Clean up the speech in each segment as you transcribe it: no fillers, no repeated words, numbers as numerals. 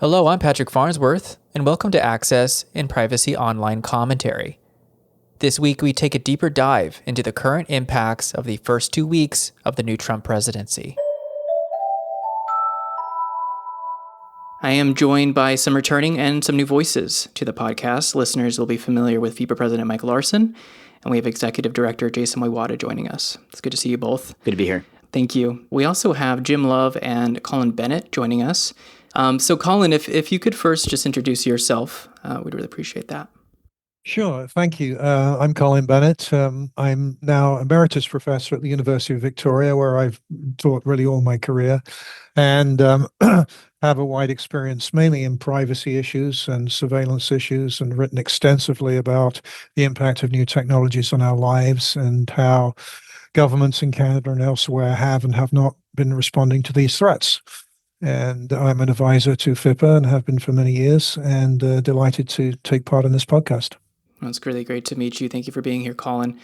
Hello, I'm Patrick Farnsworth, and welcome to Access and Privacy Online Commentary. This week, we take a deeper dive into the current impacts of the first 2 weeks of the new Trump presidency. I am joined by some returning and some new voices to the podcast. Listeners will be familiar with FIPA President Mike Larsen, and we have Executive Director Jason Woywada joining us. It's good to see you both. Good to be here. Thank you. We also have Jim Love and Colin Bennett joining us. So Colin, if you could first just introduce yourself, we'd really appreciate that. Sure, thank you. I'm Colin Bennett. I'm now Emeritus Professor at the University of Victoria, where I've taught really all my career, and have a wide experience mainly in privacy issues and surveillance issues, and written extensively about the impact of new technologies on our lives and how governments in Canada and elsewhere have and have not been responding to these threats. And I'm an advisor to FIPA and have been for many years, and delighted to take part in this podcast. Well, it's really great to meet you. Thank you for being here, Colin.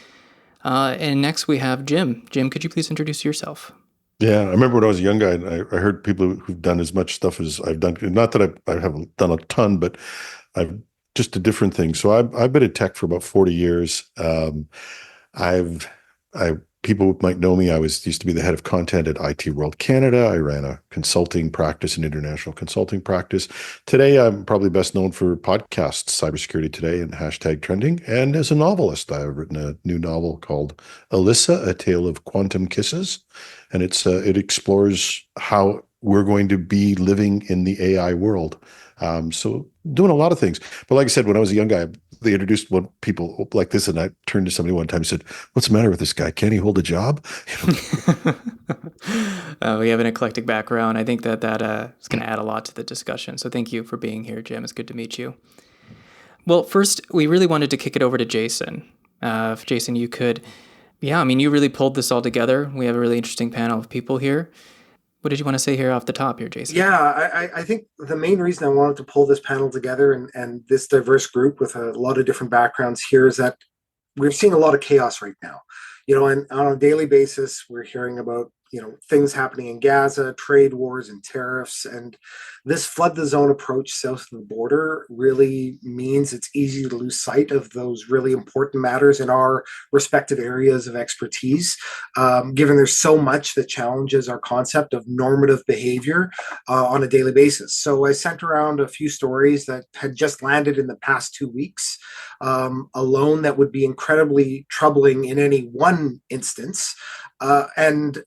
And next we have Jim. Jim, could you please introduce yourself? Yeah, I remember when I was a young guy, and I heard people who've done as much stuff as I've done. Not that I haven't done a ton, but I've just a different thing. So I've been in tech for about 40 years. People might know me. I used to be the head of content at IT World Canada. I ran a consulting practice, an international consulting practice. Today, I'm probably best known for podcasts, Cybersecurity Today and #trending. And as a novelist, I've written a new novel called Alyssa, A Tale of Quantum Kisses. And it explores how we're going to be living in the AI world. So doing a lot of things. But like I said, when I was a young guy, they introduced people like this, and I turned to somebody one time and said, "What's the matter with this guy? Can't he hold a job?" We have an eclectic background. I think that is going to add a lot to the discussion. So thank you for being here, Jim. It's good to meet you. Well, first, we really wanted to kick it over to Jason. If Jason, you could, you really pulled this all together. We have a really interesting panel of people here. What did you want to say here off the top here, Jason? Yeah, I think the main reason I wanted to pull this panel together and this diverse group with a lot of different backgrounds here is that we're seeing a lot of chaos right now. And on a daily basis, we're hearing about, things happening in Gaza, trade wars and tariffs. And this flood the zone approach south of the border really means it's easy to lose sight of those really important matters in our respective areas of expertise, given there's so much that challenges our concept of normative behavior on a daily basis. So I sent around a few stories that had just landed in the past 2 weeks, alone, that would be incredibly troubling in any one instance, and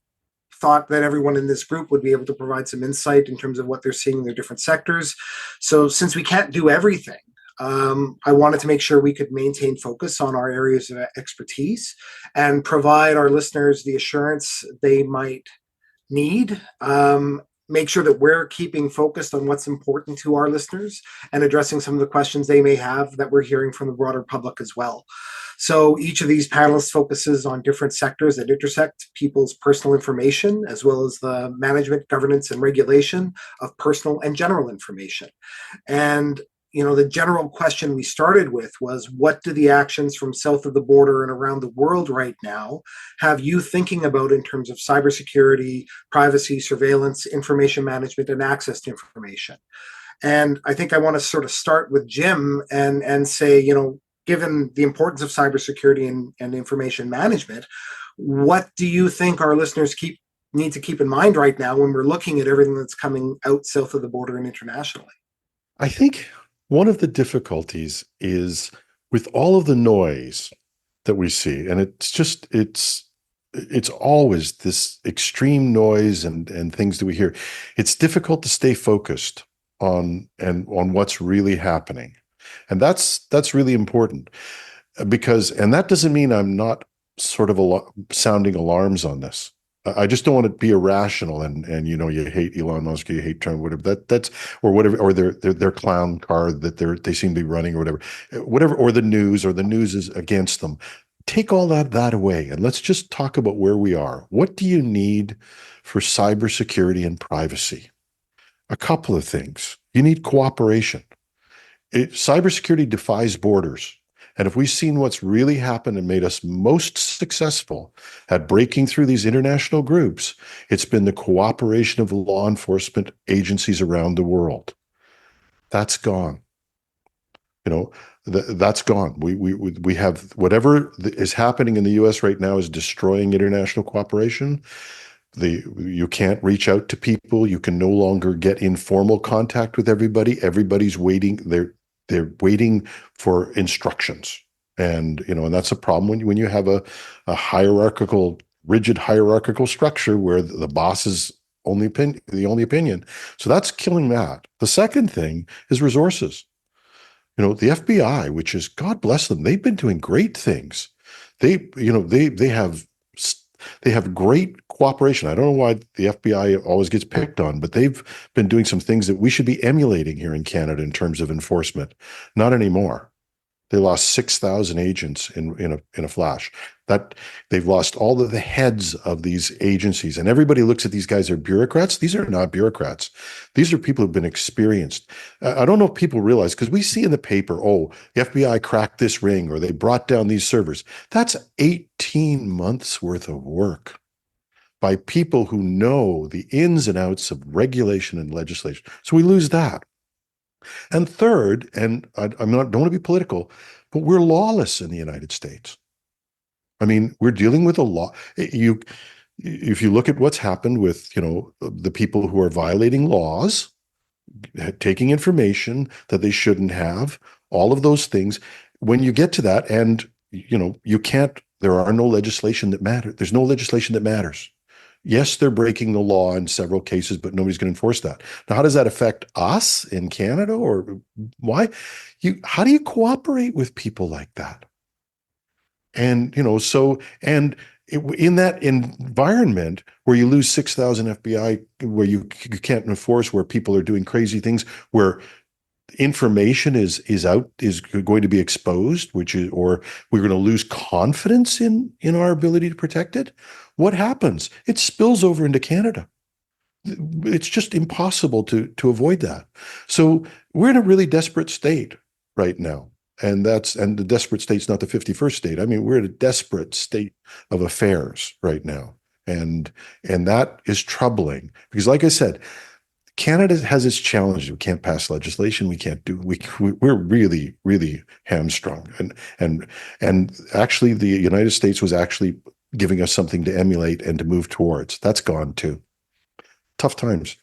thought that everyone in this group would be able to provide some insight in terms of what they're seeing in their different sectors. So since we can't do everything, I wanted to make sure we could maintain focus on our areas of expertise and provide our listeners the assurance they might need. Make sure that we're keeping focused on what's important to our listeners and addressing some of the questions they may have that we're hearing from the broader public as well. So each of these panelists focuses on different sectors that intersect people's personal information, as well as the management, governance, and regulation of personal and general information. And the general question we started with was, what do the actions from south of the border and around the world right now have you thinking about in terms of cybersecurity, privacy, surveillance, information management, and access to information? And I think I want to sort of start with Jim and say, given the importance of cybersecurity and information management, what do you think our listeners need to keep in mind right now when we're looking at everything that's coming out south of the border and internationally? I think one of the difficulties is with all of the noise that we see, and it's always this extreme noise and things that we hear. It's difficult to stay focused on what's really happening. And that's really important and that doesn't mean I'm not sort of sounding alarms on this. I just don't want to be irrational and you hate Elon Musk, you hate Trump, whatever that's or whatever, or their clown car that they seem to be running or whatever, or the news is against them. Take all that away and let's just talk about where we are. What do you need for cybersecurity and privacy? A couple of things. You need cooperation. Cybersecurity defies borders. And if we've seen what's really happened and made us most successful at breaking through these international groups, it's been the cooperation of law enforcement agencies around the world. That's gone. That's gone. We have whatever is happening in the U.S. right now is destroying international cooperation. You can't reach out to people. You can no longer get informal contact with everybody. Everybody's waiting. They're waiting for instructions, and that's a problem when you have a rigid hierarchical structure where the boss is the only opinion. So that's killing that. The second thing is resources. The FBI, which is, God bless them, they've been doing great things. They have great cooperation. I don't know why the FBI always gets picked on, but they've been doing some things that we should be emulating here in Canada in terms of enforcement. Not anymore. They lost 6,000 agents in a flash. That they've lost all of the heads of these agencies, and everybody looks at these guys as bureaucrats. These are not bureaucrats. These are people who've been experienced. I don't know if people realize, because we see in the paper, oh, the FBI cracked this ring or they brought down these servers. That's 18 months worth of work by people who know the ins and outs of regulation and legislation. So we lose that. And third, and don't want to be political, but we're lawless in the United States. I mean, we're dealing with a law. If you look at what's happened with, the people who are violating laws, taking information that they shouldn't have, all of those things, when you get to that, and, there are no legislation that matters. There's no legislation that matters. Yes, they're breaking the law in several cases, but nobody's going to enforce that. Now, how does that affect us in Canada, or why? How do you cooperate with people like that? And, in that environment where you lose 6,000 FBI, where you can't enforce, where people are doing crazy things, where information is going to be exposed, or we're going to lose confidence in our ability to protect it. What happens? It spills over into Canada. It's just impossible to avoid that. So we're in a really desperate state right now. And the desperate state's not the 51st state. I mean, we're in a desperate state of affairs right now. And that is troubling because, like I said, Canada has its challenges. We can't pass legislation. We're really, really hamstrung. And actually the United States was actually giving us something to emulate and to move towards. That's gone too. Tough times.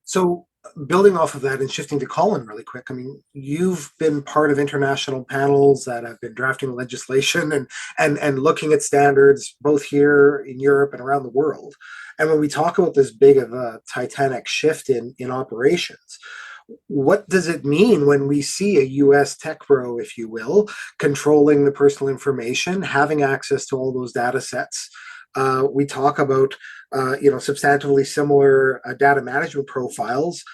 So building off of that and shifting to Colin really quick, I mean, you've been part of international panels that have been drafting legislation and looking at standards both here in Europe and around the world. And when we talk about this big of a titanic shift in operations, what does it mean when we see a US tech bro, if you will, controlling the personal information, having access to all those data sets? We talk about substantively similar data management profiles.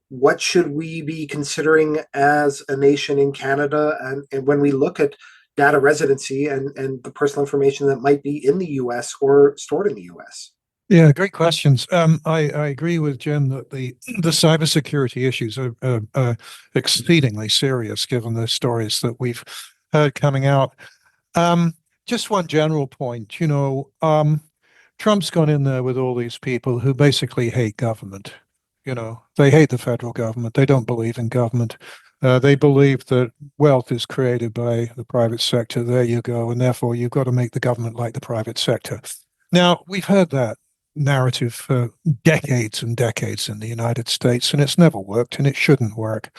What should we be considering as a nation in Canada? And when we look at data residency and the personal information that might be in the US or stored in the US? Yeah, great questions. I agree with Jim that the cybersecurity issues are exceedingly serious given the stories that we've heard coming out. Just one general point, Trump's gone in there with all these people who basically hate government. They hate the federal government. They don't believe in government. They believe that wealth is created by the private sector. There you go. And therefore, you've got to make the government like the private sector. Now, we've heard that narrative for decades and decades in the United States, and it's never worked, and it shouldn't work.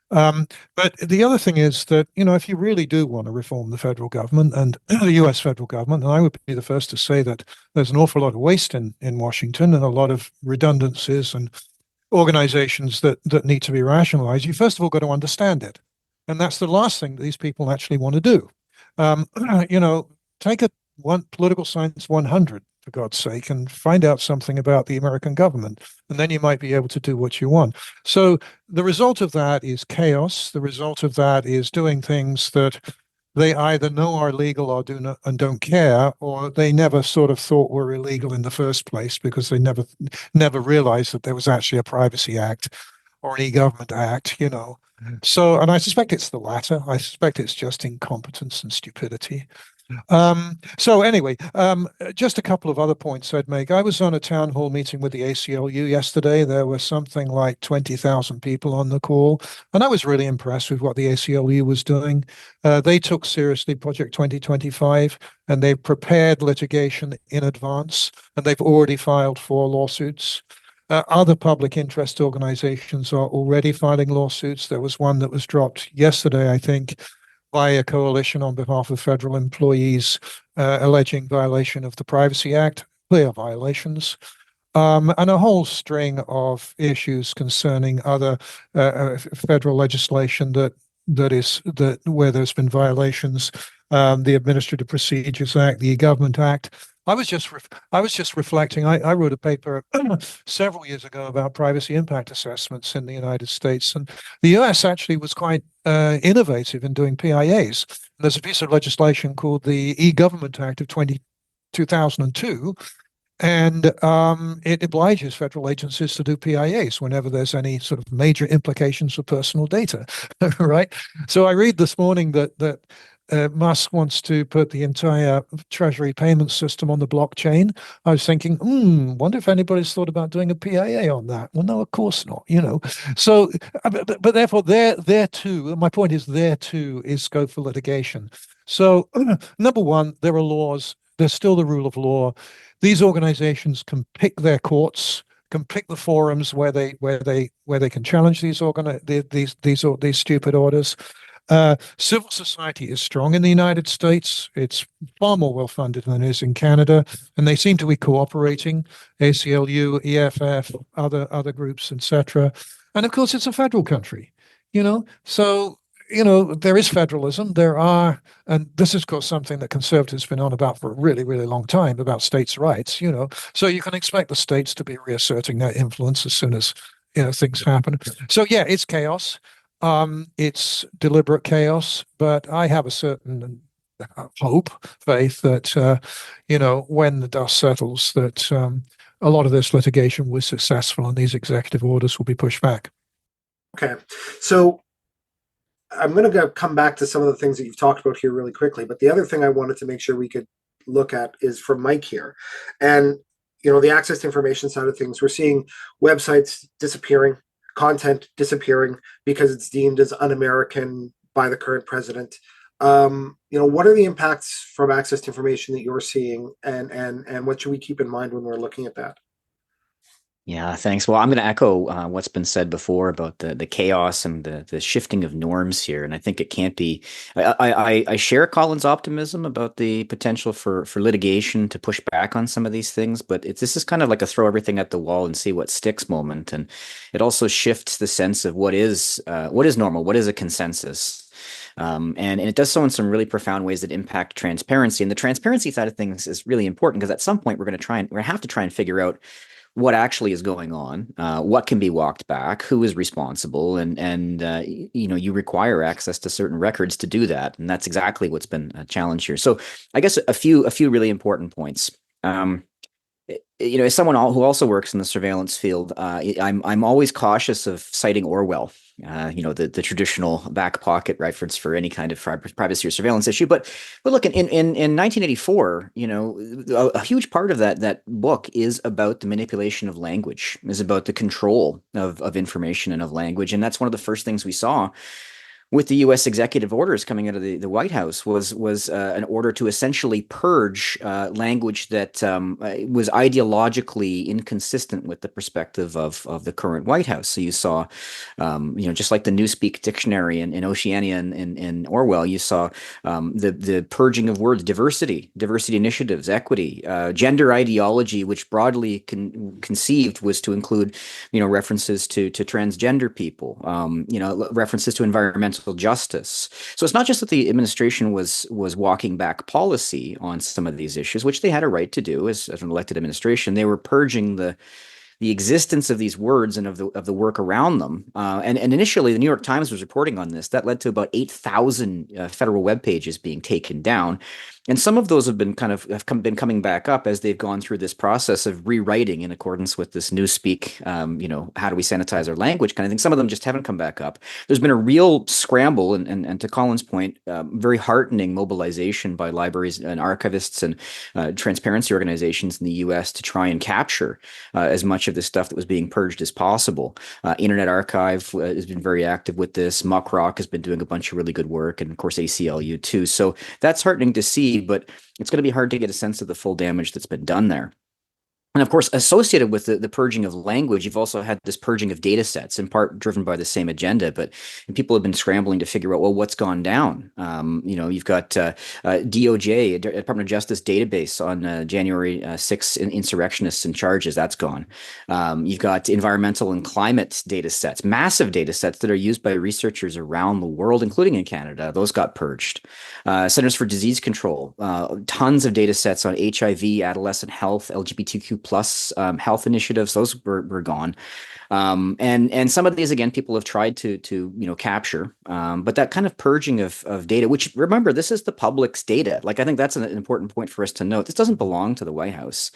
But the other thing is that, if you really do want to reform the federal government and the US federal government, and I would be the first to say that there's an awful lot of waste in Washington and a lot of redundancies and organizations that need to be rationalized, you first of all got to understand it. And that's the last thing that these people actually want to do. Take one political science 100, for God's sake, and find out something about the American government, and then you might be able to do what you want. So the result of that is chaos. The result of that is doing things that they either know are illegal or do not, and don't care, or they never sort of thought were illegal in the first place because they never realized that there was actually a Privacy Act or an e-government act, So, and I suspect it's the latter. I suspect it's just incompetence and stupidity. So anyway, just a couple of other points I'd make. I was on a town hall meeting with the ACLU yesterday. There were something like 20,000 people on the call, and I was really impressed with what the ACLU was doing. They took seriously Project 2025, and they prepared litigation in advance, and they've already filed 4 lawsuits. Other public interest organizations are already filing lawsuits. There was one that was dropped yesterday, I think, by a coalition on behalf of federal employees alleging violation of the Privacy Act, clear violations, and a whole string of issues concerning other federal legislation that where there's been violations, the Administrative Procedures Act, the E-Government Act. I was just reflecting. I wrote a paper several years ago about privacy impact assessments in the United States, and the US actually was quite innovative in doing PIAs. And there's a piece of legislation called the E-Government Act of 2002, and it obliges federal agencies to do PIAs whenever there's any sort of major implications for personal data, right? So I read this morning that Musk wants to put the entire Treasury payment system on the blockchain. I was thinking, wonder if anybody's thought about doing a PIA on that. Well, no, of course not, you know. So, but therefore, there too, my point is there too is scope for litigation. So, number one, there are laws. There's still the rule of law. These organizations can pick their courts, can pick the forums where they can challenge these stupid orders. Civil society is strong in the United States. It's far more well funded than it is in Canada, and they seem to be cooperating. ACLU, EFF, other groups, etc. And of course, it's a federal country, you know. So there is federalism. There are, and this is, of course, something that conservatives have been on about for a really, really long time about states' rights. So you can expect the states to be reasserting their influence as soon as things happen. So yeah, it's chaos. It's deliberate chaos, but I have a certain hope, faith that when the dust settles, that a lot of this litigation was successful and these executive orders will be pushed back. Okay, so I'm going to come back to some of the things that you've talked about here really quickly, but the other thing I wanted to make sure we could look at is from Mike here. And, the access to information side of things, we're seeing websites disappearing, content disappearing because it's deemed as un-American by the current president. What are the impacts from access to information that you're seeing, and what should we keep in mind when we're looking at that? Yeah, thanks. Well, I'm going to echo what's been said before about the chaos and the shifting of norms here. And I think it can't be. I share Colin's optimism about the potential for litigation to push back on some of these things, but this is kind of like a throw everything at the wall and see what sticks moment. And it also shifts the sense of what is normal, what is a consensus. And it does so in some really profound ways that impact transparency. And the transparency side of things is really important because at some point we're going to have to try and figure out what actually is going on, what can be walked back, who is responsible, and you require access to certain records to do that, and that's exactly what's been a challenge here. So, I guess a few really important points. As someone who also works in the surveillance field, I'm always cautious of citing Orwell. The traditional back pocket reference for any kind of privacy or surveillance issue. But look, in 1984, a huge part of that book is about the manipulation of language, is about the control of information and of language, and that's one of the first things we saw with the U.S. executive orders coming out of the White House was an order to essentially purge language that was ideologically inconsistent with the perspective of the current White House. So you saw, just like the Newspeak dictionary in Oceania and in Orwell, you saw the purging of words, diversity initiatives, equity, gender ideology, which broadly conceived was to include, references to transgender people, references to environmental justice. So it's not just that the administration was walking back policy on some of these issues, which they had a right to do as an elected administration. They were purging the the existence of these words and of the work around them. And initially, the New York Times was reporting on this. That led to about 8,000 federal web pages being taken down. And some of those have been been coming back up as they've gone through this process of rewriting in accordance with this newspeak, how do we sanitize our language kind of thing. Some of them just haven't come back up. There's been a real scramble, and to Colin's point, very heartening mobilization by libraries and archivists and transparency organizations in the U.S. to try and capture as much of this stuff that was being purged as possible. Internet Archive has been very active with this. Muckrock has been doing a bunch of really good work, and of course ACLU too. So that's heartening to see, but it's going to be hard to get a sense of the full damage that's been done there. And of course, associated with the purging of language, you've also had this purging of data sets, in part driven by the same agenda. But people have been scrambling to figure out, well, what's gone down? You've got DOJ, Department of Justice database on January 6 insurrectionists and charges. That's gone. You've got environmental and climate data sets, massive data sets that are used by researchers around the world, including in Canada. Those got purged. Centers for Disease Control, tons of data sets on HIV, adolescent health, LGBTQ plus health initiatives, those were gone. And some of these, again, people have tried to capture, but that kind of purging of data, which, remember, this is the public's data. Like, I think that's an important point for us to note. This doesn't belong to the White House.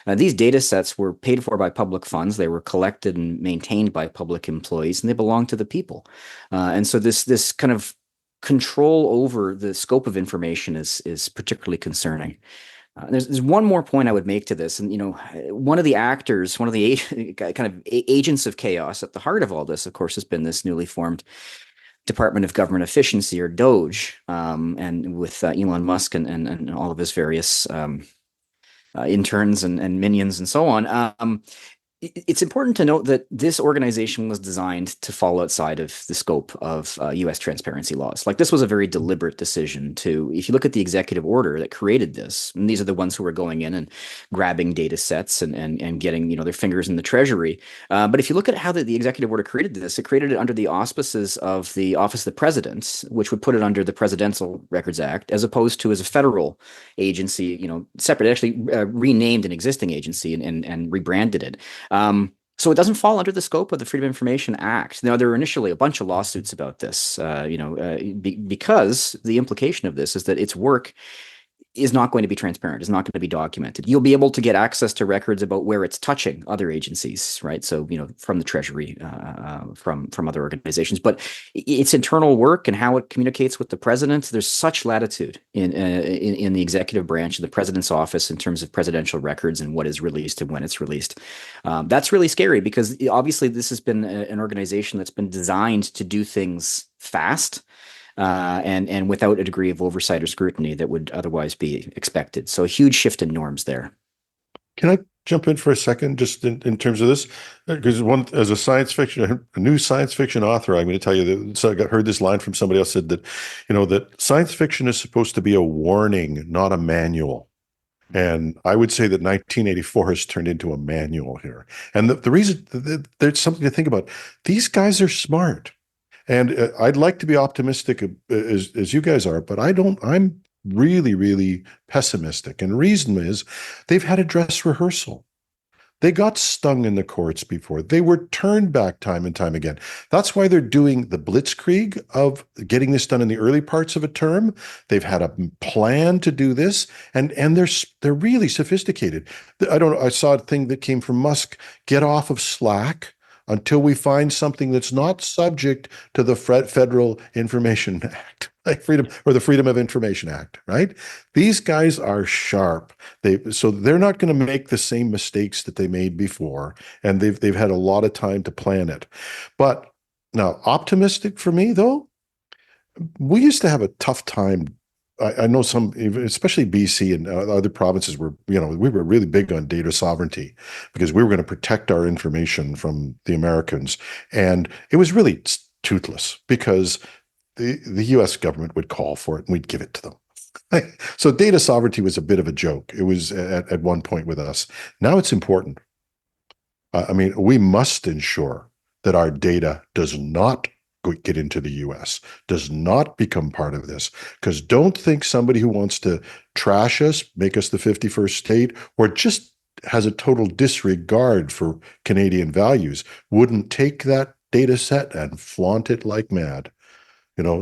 These data sets were paid for by public funds. They were collected and maintained by public employees, and they belong to the people. And so this kind of control over the scope of information is particularly concerning. There's one more point I would make to this, and one of the actors, one of the kind of agents of chaos at the heart of all this, of course, has been this newly formed Department of Government Efficiency, or DOGE, and with Elon Musk and all of his various interns and minions and so on. It's important to note that this organization was designed to fall outside of the scope of U.S. transparency laws. Like, this was a very deliberate decision to, if you look at the executive order that created this, and these are the ones who were going in and grabbing data sets and getting, their fingers in the treasury. But if you look at how the executive order created this, it created it under the auspices of the Office of the President, which would put it under the Presidential Records Act, as opposed to as a federal agency, separate. It actually renamed an existing agency and rebranded it. So it doesn't fall under the scope of the Freedom of Information Act. Now, there were initially a bunch of lawsuits about this, because the implication of this is that its work is not going to be transparent, is not going to be documented. You'll be able to get access to records about where it's touching other agencies, right? So, from the Treasury, from other organizations, but its internal work and how it communicates with the president, there's such latitude in the executive branch of the president's office in terms of presidential records and what is released and when it's released. That's really scary, because obviously this has been an organization that's been designed to do things fast, and without a degree of oversight or scrutiny that would otherwise be expected. So a huge shift in norms there. Can I jump in for a second, just in terms of this? Because as a new science fiction author, I'm going to tell you that. So I heard this line from somebody else, said that, that science fiction is supposed to be a warning, not a manual. And I would say that 1984 has turned into a manual here. And the reason, there's something to think about. These guys are smart. And I'd like to be optimistic as you guys are, but I'm really, really pessimistic. And the reason is they've had a dress rehearsal. They got stung in the courts before. They were turned back time and time again. That's why they're doing the blitzkrieg of getting this done in the early parts of a term. They've had a plan to do this, and they're really sophisticated. I saw a thing that came from Musk: get off of Slack until we find something that's not subject to the Federal Information Act, like the Freedom of Information Act, right? These guys are sharp. So they're not going to make the same mistakes that they made before, and they've had a lot of time to plan it. But now, optimistic for me though, we used to have a tough time. I know some, especially BC and other provinces, we were really big on data sovereignty, because we were going to protect our information from the Americans. And it was really toothless, because the US government would call for it and we'd give it to them. So data sovereignty was a bit of a joke. It was at one point with us. Now it's important. We must ensure that our data does not get into the US, does not become part of this. Because don't think somebody who wants to trash us, make us the 51st state, or just has a total disregard for Canadian values wouldn't take that data set and flaunt it like mad.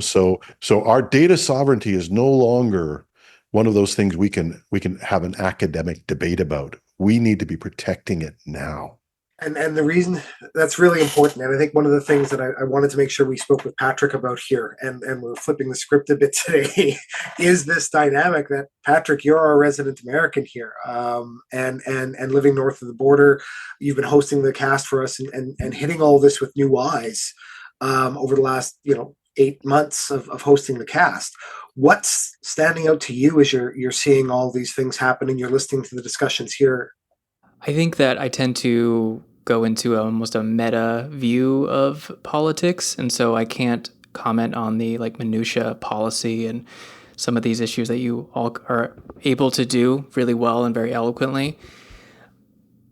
So our data sovereignty is no longer one of those things we can have an academic debate about. We need to be protecting it now. And the reason that's really important, and I think one of the things that I wanted to make sure we spoke with Patrick about here, and we're flipping the script a bit today, is this dynamic that, Patrick, you're our resident American here, and living north of the border. You've been hosting the cast for us and hitting all this with new eyes over the last 8 months of hosting the cast. What's standing out to you as you're seeing all these things happening? You're listening to the discussions here. I think that I tend to go into almost a meta view of politics, and so I can't comment on the minutia policy and some of these issues that you all are able to do really well and very eloquently.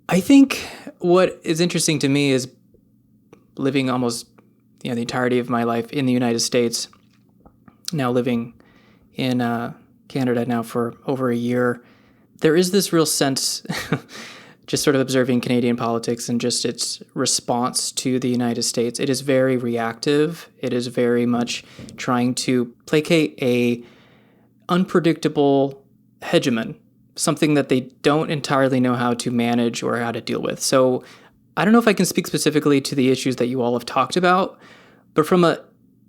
I think what is interesting to me is living almost the entirety of my life in the United States, now living in Canada now for over a year. There is this real sense just sort of observing Canadian politics and just its response to the United States. It is very reactive. It is very much trying to placate a unpredictable hegemon, something that they don't entirely know how to manage or how to deal with. So I don't know if I can speak specifically to the issues that you all have talked about, but from an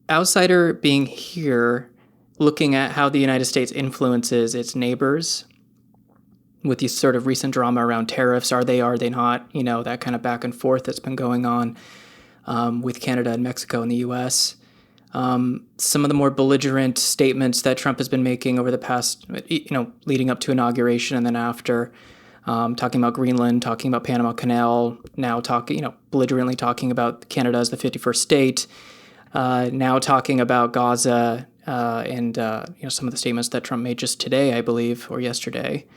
outsider being here, looking at how the United States influences its neighbors, with these sort of recent drama around tariffs, are they not, that kind of back and forth that's been going on with Canada and Mexico and the U.S. Some of the more belligerent statements that Trump has been making over the past, leading up to inauguration and then after, talking about Greenland, talking about Panama Canal, now belligerently talking about Canada as the 51st state, now talking about Gaza and some of the statements that Trump made just today, I believe, or yesterday.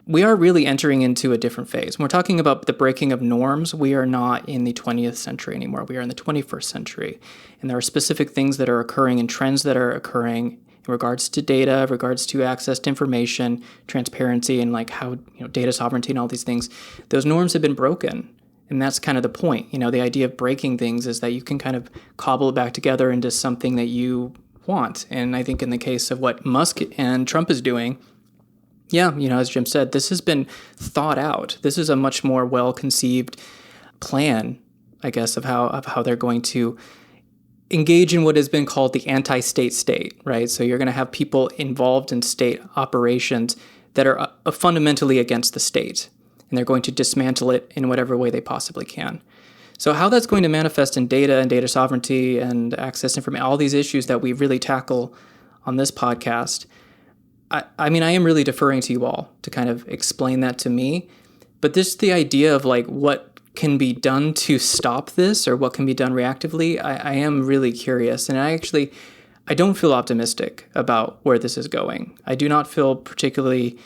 We are really entering into a different phase. When we're talking about the breaking of norms, we are not in the 20th century anymore. We are in the 21st century. And there are specific things that are occurring and trends that are occurring in regards to data, regards to access to information, transparency, and how data sovereignty and all these things. Those norms have been broken. And that's kind of the point. The idea of breaking things is that you can kind of cobble it back together into something that you want. And I think in the case of what Musk and Trump is doing, yeah, as Jim said, this has been thought out. This is a much more well-conceived plan, I guess, of how they're going to engage in what has been called the anti-state state, right? So you're going to have people involved in state operations that are fundamentally against the state, and they're going to dismantle it in whatever way they possibly can. So how that's going to manifest in data and data sovereignty and access information, all these issues that we really tackle on this podcast, I am really deferring to you all to kind of explain that to me, but the idea of what can be done to stop this or what can be done reactively, I am really curious. And I don't feel optimistic about where this is going. I do not feel particularly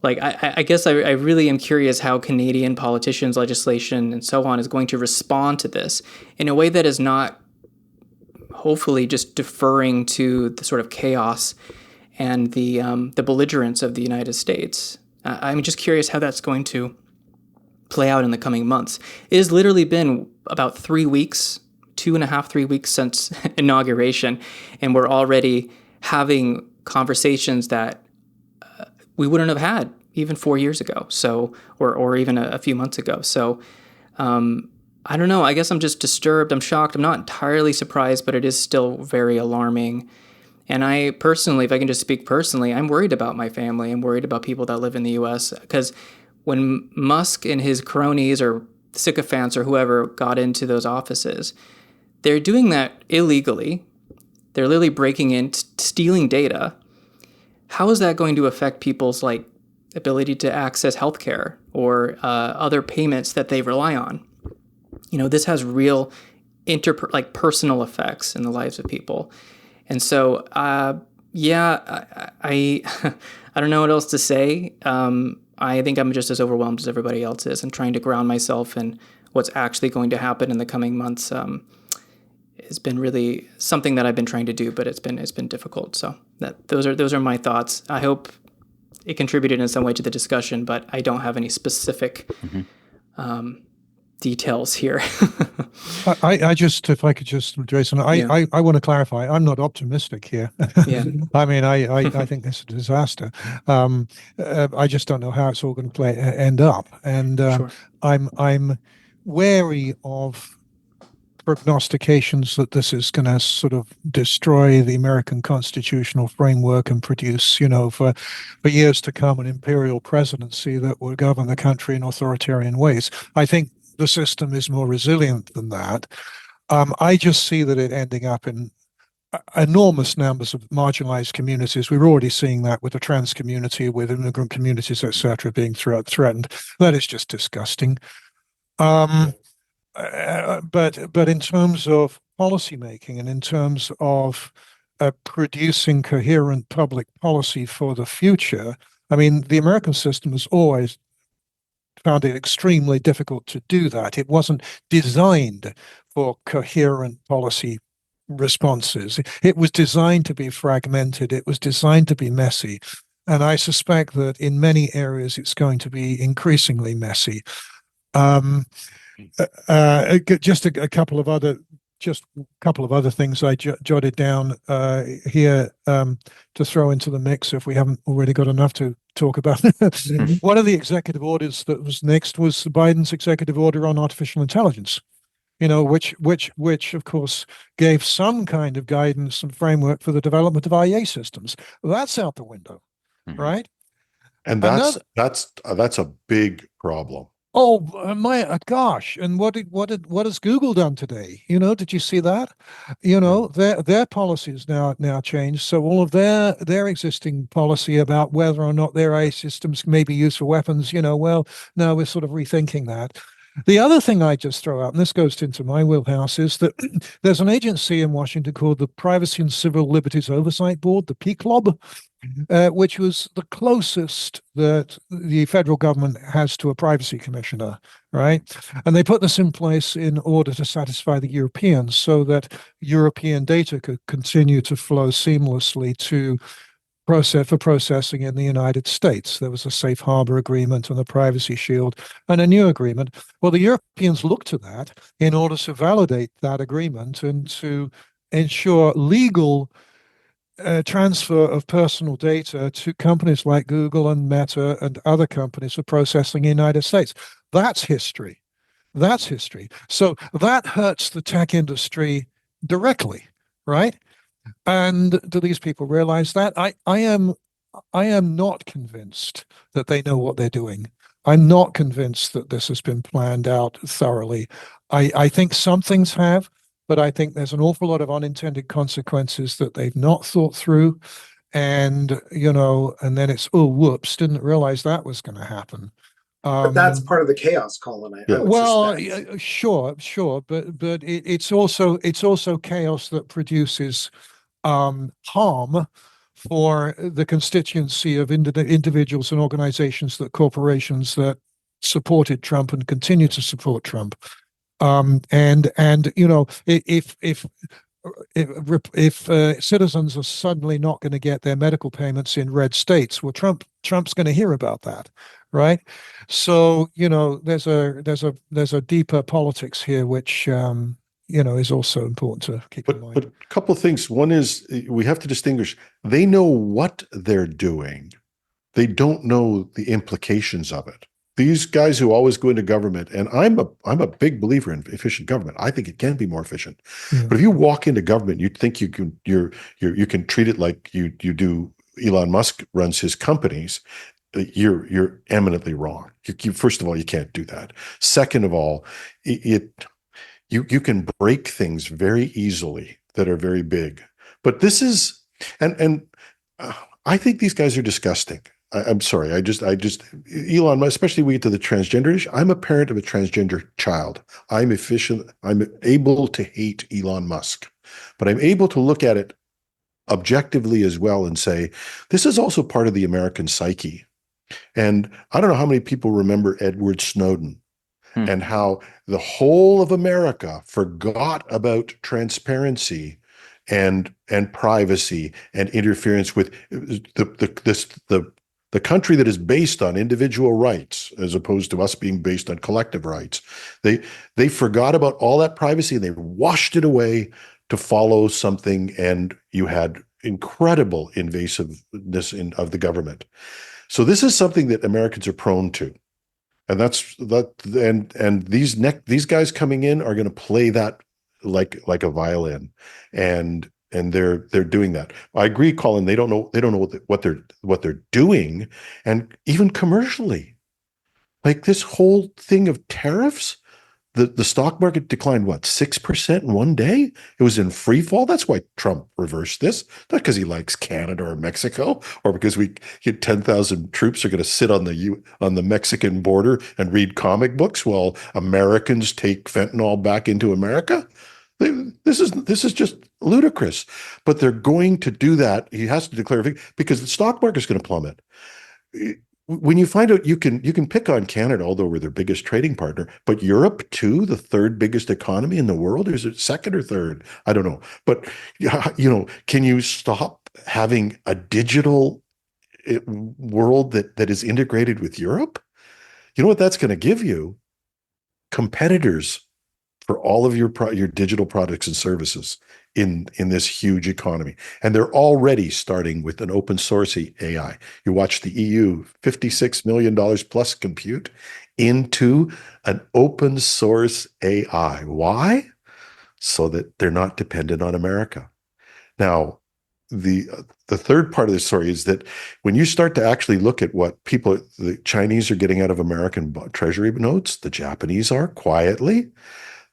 I guess I really am curious how Canadian politicians, legislation, and so on is going to respond to this in a way that is not hopefully just deferring to the sort of chaos and the belligerence of the United States. I'm just curious how that's going to play out in the coming months. It has literally been about 3 weeks, 2.5, 3 weeks since inauguration, and we're already having conversations that we wouldn't have had even 4 years ago, or even a few months ago. So I don't know. I guess I'm just disturbed. I'm shocked. I'm not entirely surprised, but it is still very alarming. And I personally, if I can just speak personally, I'm worried about my family. I'm worried about people that live in the U.S. because when Musk and his cronies or sycophants or whoever got into those offices, they're doing that illegally. They're literally breaking in, stealing data. How is that going to affect people's ability to access healthcare or other payments that they rely on? This has real personal effects in the lives of people. And so, I don't know what else to say. I think I'm just as overwhelmed as everybody else is, and trying to ground myself in what's actually going to happen in the coming months has been really something that I've been trying to do, but it's been difficult. So those are my thoughts. I hope it contributed in some way to the discussion, but I don't have any specific details here. I just, if I could just, Jason, I want to clarify. I'm not optimistic here. Yeah. I mean, I think this is a disaster. I just don't know how it's all going to end up, and Sure. I'm wary of prognostications that this is going to sort of destroy the American constitutional framework and produce, for years to come, an imperial presidency that will govern the country in authoritarian ways. I think the system is more resilient than that. I just see that it ending up in enormous numbers of marginalized communities. We're already seeing that with the trans community, with immigrant communities, etc., being threatened. That is just disgusting. But in terms of policy making and in terms of producing coherent public policy for the future, I mean, the American system has always found it extremely difficult to do that. It wasn't designed for coherent policy responses. It was designed to be fragmented. It was designed to be messy. And I suspect that in many areas it's going to be increasingly messy. Just a couple of other things I jotted down here to throw into the mix if we haven't already got enough to talk about. One of the executive orders that was next was Biden's executive order on artificial intelligence, which of course gave some kind of guidance and framework for the development of IA systems. That's out the window, right? And that's a big problem. Oh my gosh! And what has Google done today? Did you see that? Their policies now changed. So all of their existing policy about whether or not their AI systems may be used for weapons, well, now we're sort of rethinking that. The other thing I just throw out, and this goes into my wheelhouse, is that there's an agency in Washington called the Privacy and Civil Liberties Oversight Board, the PCLOB, which was the closest that the federal government has to a privacy commissioner, right? And they put this in place in order to satisfy the Europeans so that European data could continue to flow seamlessly for processing in the United States. There was a safe harbor agreement and a privacy shield and a new agreement. Well, the Europeans looked to that in order to validate that agreement and to ensure legal transfer of personal data to companies like Google and Meta and other companies for processing in the United States. That's history. So that hurts the tech industry directly, right? And do these people realize that? I am not convinced that they know what they're doing. I'm not convinced that this has been planned out thoroughly. I think some things have, but I think there's an awful lot of unintended consequences that they've not thought through. And, and then it's, oh, whoops, didn't realize that was going to happen. But that's part of the chaos, Colin. Sure, but it's also chaos that produces harm for the constituency of individuals and organizations, corporations that supported Trump and continue to support Trump. If citizens are suddenly not going to get their medical payments in red states, well, Trump's going to hear about that, right? So there's a deeper politics here, which is also important to keep in mind. But a couple of things. One is we have to distinguish. They know what they're doing. They don't know the implications of it. These guys who always go into government, and I'm a big believer in efficient government. I think it can be more efficient. Yeah. But if you walk into government, you think you can treat it like you do. Elon Musk runs his companies. You're eminently wrong. First of all, you can't do that. Second of all, you can break things very easily that are very big. But this is, and I think these guys are disgusting. I'm sorry. I just Elon Musk, especially when we get to the transgender issue. I'm a parent of a transgender child. I'm able to hate Elon Musk, but I'm able to look at it objectively as well and say, this is also part of the American psyche. And I don't know how many people remember Edward Snowden and how the whole of America forgot about transparency and privacy and interference with the the country that is based on individual rights as opposed to us being based on collective rights. They forgot about all that privacy and they washed it away to follow something, and you had incredible invasiveness of the government. So this is something that Americans are prone to. And these guys coming in are going to play that like a violin, and they're doing that. I agree, Colin. They don't know what they're doing, and even commercially, like this whole thing of tariffs. The stock market declined, what, 6% in one day? It was in free fall. That's why Trump reversed this. Not because he likes Canada or Mexico, or because 10,000 troops are going to sit on the Mexican border and read comic books while Americans take fentanyl back into America. This is just ludicrous. But they're going to do that. He has to declare because the stock market is going to plummet. When you find out you can pick on Canada, although we're their biggest trading partner, but Europe too, the third biggest economy in the world, or is it second or third? I don't know. But can you stop having a digital world that is integrated with Europe? You know what that's going to give you? Competitors for all of your digital products and services in this huge economy. And they're already starting with an open source AI. You watch the EU, $56 million plus compute into an open source AI. Why? So that they're not dependent on America. Now, the third part of the story is that when you start to actually look at what the Chinese are getting out of American treasury notes, the Japanese are quietly,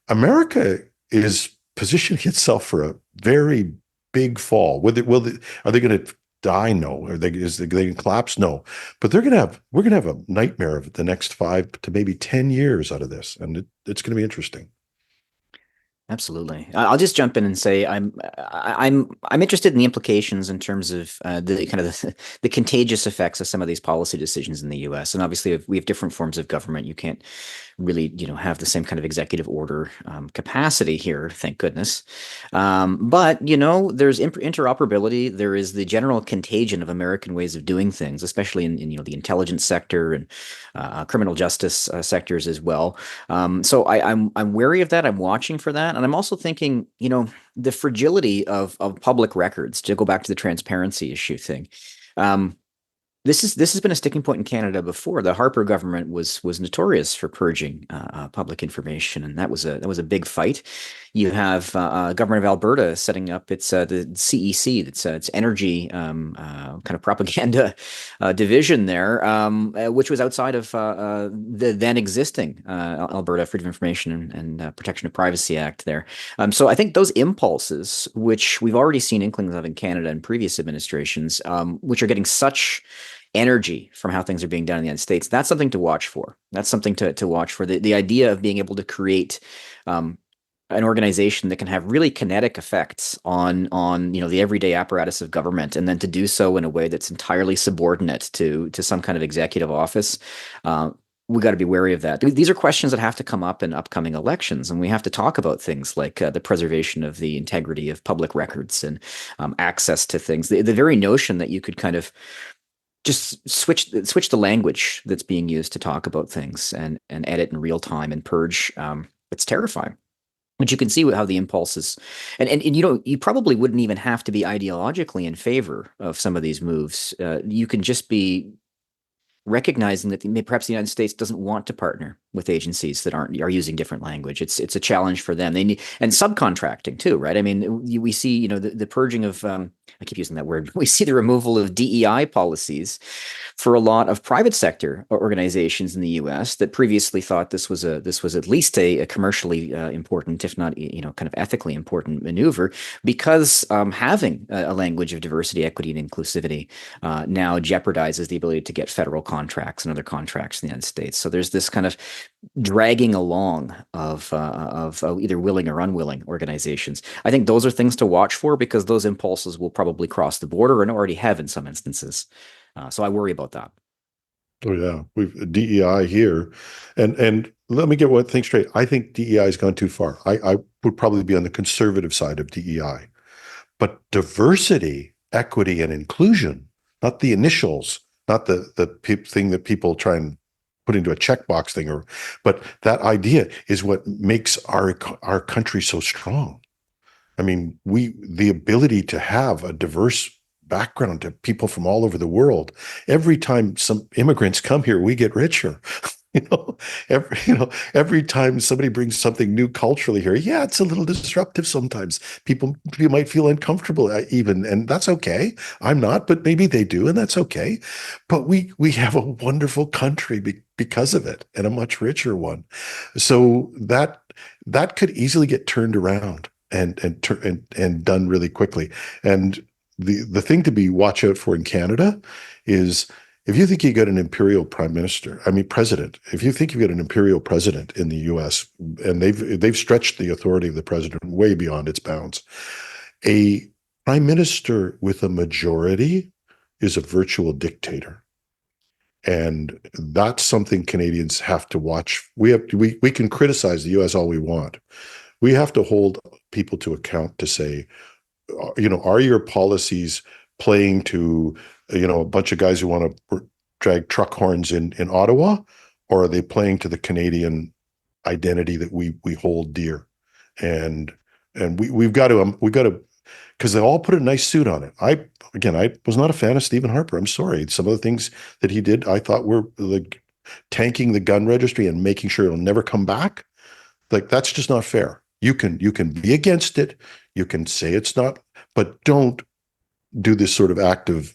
America is positioning itself for a very big fall. Are they going to die? No. Are they going to collapse? No. But we're going to have a nightmare of the next 5 to maybe 10 years out of this, and it's going to be interesting. Absolutely. I'll just jump in and say I'm interested in the implications in terms of the contagious effects of some of these policy decisions in the U.S. And obviously, we have different forms of government. You can't really, have the same kind of executive order capacity here, thank goodness. But there's interoperability. There is the general contagion of American ways of doing things, especially in the intelligence sector and criminal justice sectors as well. So I'm wary of that. I'm watching for that. And I'm also thinking, the fragility of public records, to go back to the transparency issue thing. This has been a sticking point in Canada before. The Harper government was notorious for purging public information, and that was a big fight. You have government of Alberta setting up its the CEC, its energy kind of propaganda division there, which was outside of the then existing Alberta Freedom of Information and Protection of Privacy Act there. So I think those impulses, which we've already seen inklings of in Canada in previous administrations, which are getting such energy from how things are being done in the United States, that's something to watch for. That's something to watch for. The idea of being able to create an organization that can have really kinetic effects on the everyday apparatus of government, and then to do so in a way that's entirely subordinate to some kind of executive office. We got to be wary of that. These are questions that have to come up in upcoming elections, and we have to talk about things like the preservation of the integrity of public records and access to things. The very notion that you could kind of just switch the language that's being used to talk about things and edit in real time and purge. It's terrifying. But you can see how the impulses, and you probably wouldn't even have to be ideologically in favor of some of these moves. You can just be recognizing that perhaps the United States doesn't want to partner with agencies that are using different language. It's a challenge for them. They need, and subcontracting too, right? I mean, we see the purging of I keep using that word. We see the removal of DEI policies for a lot of private sector organizations in the U.S. that previously thought this was at least a commercially important, if not kind of ethically important maneuver, because having a language of diversity, equity, and inclusivity now jeopardizes the ability to get federal contracts and other contracts in the United States. So there's this kind of dragging along of either willing or unwilling organizations. I think those are things to watch for, because those impulses will probably cross the border and already have in some instances. So I worry about that. Oh yeah, we've DEI here, and let me get one thing straight. I think DEI has gone too far. I would probably be on the conservative side of DEI, but diversity, equity, and inclusion, not the initials, not the thing that people try and put into a checkbox thing, but that idea is what makes our country so strong. I mean, the ability to have a diverse background to people from all over the world. Every time some immigrants come here, we get richer. Every time somebody brings something new culturally here, yeah, it's a little disruptive sometimes. People might feel uncomfortable even, and that's okay. I'm not, but maybe they do, and that's okay. But we have a wonderful country because of it, and a much richer one. So that could easily get turned around and done really quickly. And the thing to be watch out for in Canada is, if you think you got an imperial president, if you think you've got an imperial president in the US, and they've stretched the authority of the president way beyond its bounds, a prime minister with a majority is a virtual dictator. And that's something Canadians have to watch. We can criticize the US all we want. We have to hold people to account to say, are your policies playing to, a bunch of guys who want to drag truck horns in Ottawa, or are they playing to the Canadian identity that we hold dear? And we've got to, because they all put a nice suit on it. I was not a fan of Stephen Harper. I'm sorry. Some of the things that he did, I thought were like tanking the gun registry and making sure it'll never come back. Like, that's just not fair. You can be against it. You can say it's not, but don't do this sort of act of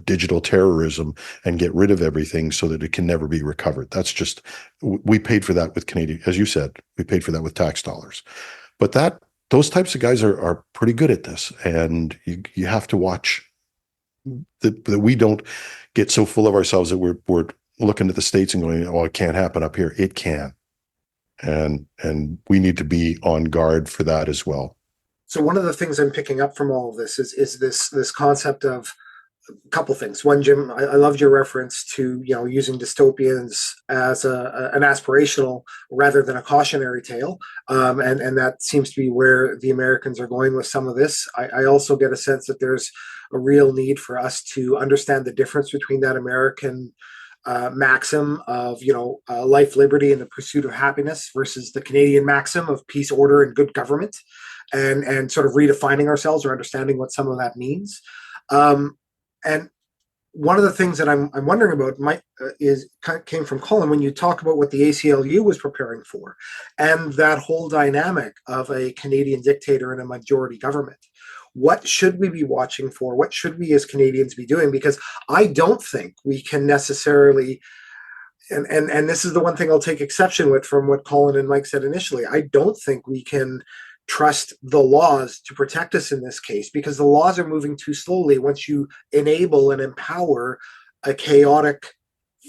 digital terrorism and get rid of everything so that it can never be recovered. That's just, we paid for that with Canadian, as you said, we paid for that with tax dollars. But those types of guys are pretty good at this, and you have to watch that we don't get so full of ourselves that we're looking at the States and going, oh, it can't happen up here. It can. And we need to be on guard for that as well. So one of the things I'm picking up from all of this is this concept of a couple things. One, Jim, I loved your reference to using dystopians as an aspirational rather than a cautionary tale, and that seems to be where the Americans are going with some of this. I also get a sense that there's a real need for us to understand the difference between that American maxim of life, liberty, and the pursuit of happiness versus the Canadian maxim of peace, order, and good government, and sort of redefining ourselves or understanding what some of that means. And one of the things that I'm wondering about came from Colin when you talk about what the ACLU was preparing for, and that whole dynamic of a Canadian dictator and a majority government. What should we be watching for? What should we as Canadians be doing? Because I don't think we can necessarily, and this is the one thing I'll take exception with from what Colin and Mike said initially, I don't think we can trust the laws to protect us in this case, because the laws are moving too slowly once you enable and empower a chaotic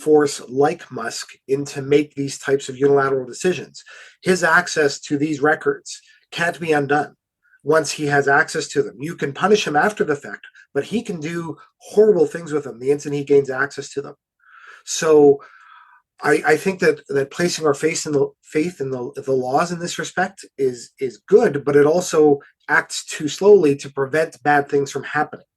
force like Musk to make these types of unilateral decisions. His access to these records can't be undone. Once he has access to them, you can punish him after the fact, but he can do horrible things with them the instant he gains access to them. So I think that placing our faith in the laws in this respect is good, but it also acts too slowly to prevent bad things from happening.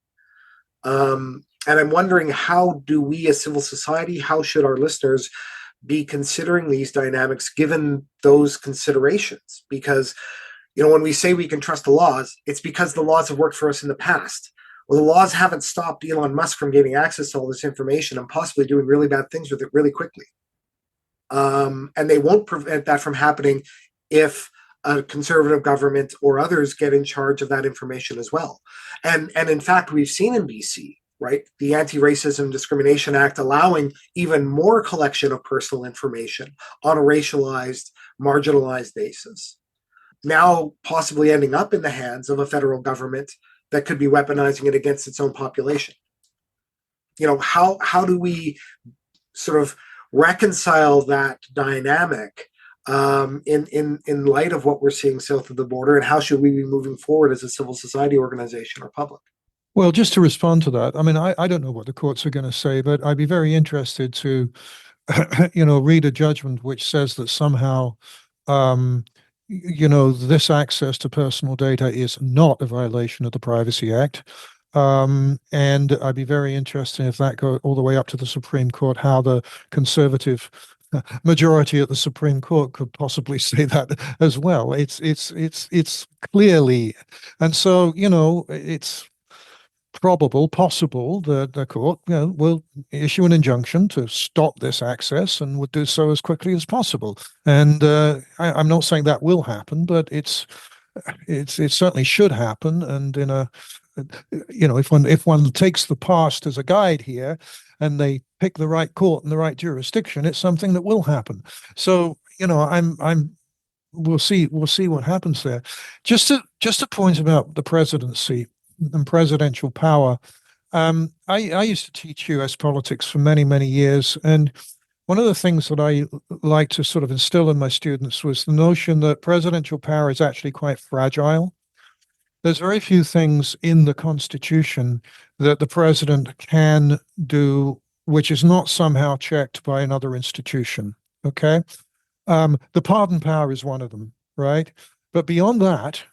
And I'm wondering, how do we as civil society, how should our listeners be considering these dynamics given those considerations? Because when we say we can trust the laws, it's because the laws have worked for us in the past. Well, the laws haven't stopped Elon Musk from getting access to all this information and possibly doing really bad things with it really quickly. And they won't prevent that from happening if a conservative government or others get in charge of that information as well. And in fact, we've seen in BC, right, the Anti-Racism Discrimination Act allowing even more collection of personal information on a racialized, marginalized basis, now possibly ending up in the hands of a federal government that could be weaponizing it against its own population. How do we sort of reconcile that dynamic in light of what we're seeing south of the border, and how should we be moving forward as a civil society organization or public? Well, just to respond to that, I mean, I don't know what the courts are going to say, but I'd be very interested to, read a judgment which says that somehow this access to personal data is not a violation of the Privacy Act. And I'd be very interested if that goes all the way up to the Supreme Court, how the conservative majority at the Supreme Court could possibly say that as well. It's clearly, and so, it's possible that the court, will issue an injunction to stop this access and would do so as quickly as possible. And I'm not saying that will happen, but it certainly should happen. And if one takes the past as a guide here, and they pick the right court and the right jurisdiction, it's something that will happen. So we'll see what happens there. Just a point about the presidency and presidential power. I used to teach US politics for many, many years, and one of the things that I like to sort of instill in my students was the notion that presidential power is actually quite fragile. There's very few things in the Constitution that the president can do which is not somehow checked by another institution. Okay, the pardon power is one of them, right? But beyond that,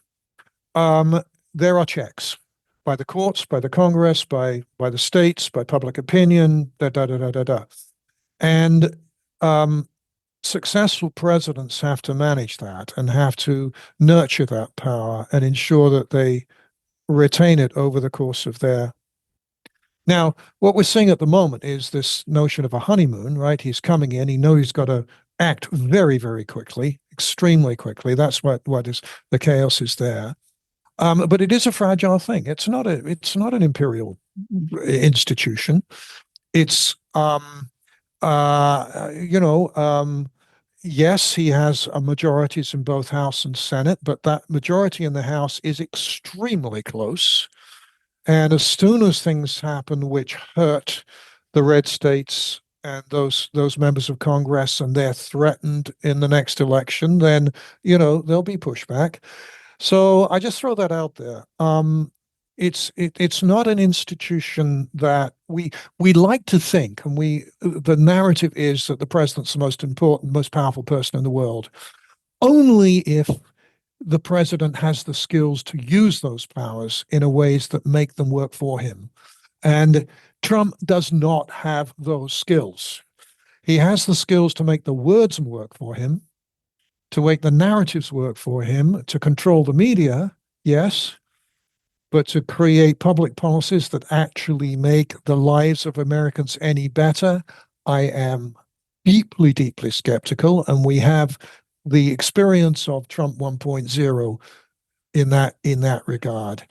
there are checks by the courts, by the Congress, by the states, by public opinion, And successful presidents have to manage that and have to nurture that power and ensure that they retain it over the course of their. Now, what we're seeing at the moment is this notion of a honeymoon, right? He's coming in, he knows he's got to act very, very quickly, extremely quickly. That's what is the chaos is there. But it is a fragile thing. It's not an imperial institution. It's yes, he has majorities in both House and Senate, but that majority in the House is extremely close. And as soon as things happen which hurt the red states and those members of Congress, and they're threatened in the next election, then there'll be pushback. So I just throw that out there. It's not an institution that we like to think, and the narrative is that the president's the most important, most powerful person in the world. Only if the president has the skills to use those powers in a ways that make them work for him. And Trump does not have those skills. He has the skills to make the words work for him, to make the narratives work for him, to control the media, yes, but to create public policies that actually make the lives of Americans any better, I am deeply, deeply skeptical. And we have the experience of Trump 1.0 in that regard.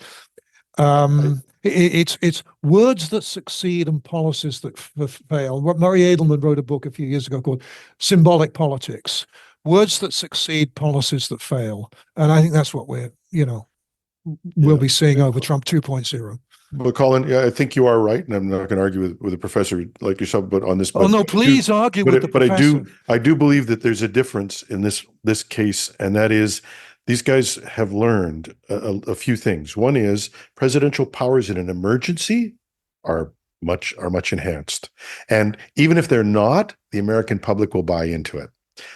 It's words that succeed and policies that fail. Murray Edelman wrote a book a few years ago called Symbolic Politics. Words that succeed, policies that fail. And I think that's what we'll be seeing over Trump 2.0. But Colin, yeah, I think you are right, and I'm not going to argue with a professor like yourself, but on this. Oh no, please argue with the professor. But I do believe that there's a difference in this case, and that is these guys have learned a few things. One is presidential powers in an emergency are much enhanced, and even if they're not, the American public will buy into it.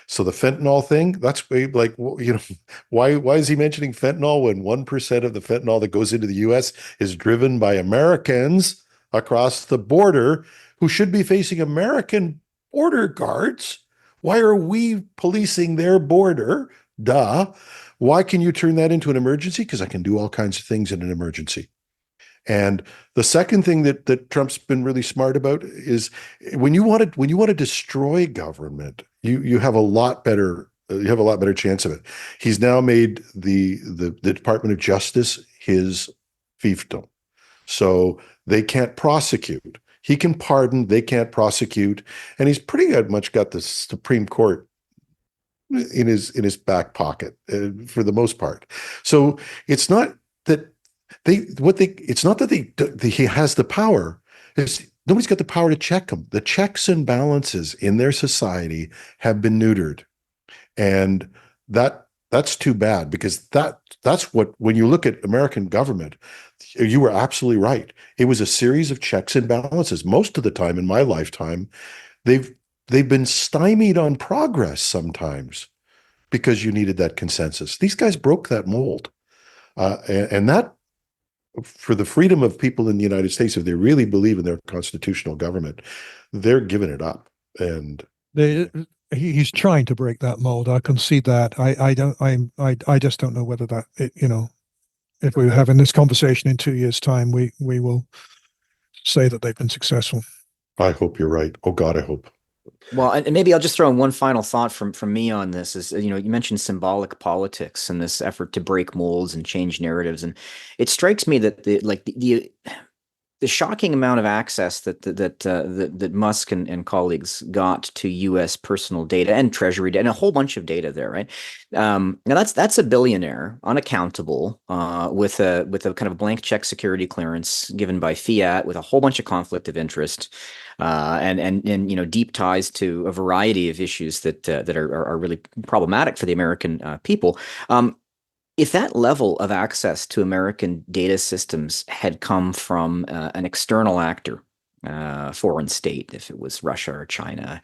So the fentanyl thing, that's like, why is he mentioning fentanyl when 1% of the fentanyl that goes into the US is driven by Americans across the border who should be facing American border guards? Why are we policing their border? Duh. Why can you turn that into an emergency? Because I can do all kinds of things in an emergency. And the second thing that Trump's been really smart about is when you want to destroy government, you have a lot better chance of it. He's now made the Department of Justice his fiefdom, so they can't prosecute. He can pardon, they can't prosecute, and he's pretty much got the Supreme Court in his back pocket for the most part. So it's not that. It's not that he has the power. Nobody's got the power to check him. The checks and balances in their society have been neutered. And that's too bad, because that's what, when you look at American government, you were absolutely right. It was a series of checks and balances. Most of the time in my lifetime, they've been stymied on progress sometimes because you needed that consensus. These guys broke that mold. And that for the freedom of people in the United States, if they really believe in their constitutional government, they're giving it up. And he's trying to break that mold. I concede that. I just don't know whether that, if we're having this conversation in 2 years' time, we will say that they've been successful. I hope you're right. Oh God, I hope. Well, and maybe I'll just throw in one final thought from me on this is, you mentioned symbolic politics and this effort to break molds and change narratives. And it strikes me that the shocking amount of access that Musk and colleagues got to U.S. personal data and Treasury data and a whole bunch of data there, right? Now that's a billionaire, unaccountable, with a kind of blank check security clearance given by fiat, with a whole bunch of conflict of interest, and deep ties to a variety of issues that are really problematic for the American people. If that level of access to American data systems had come from an external actor, foreign state, if it was Russia or China,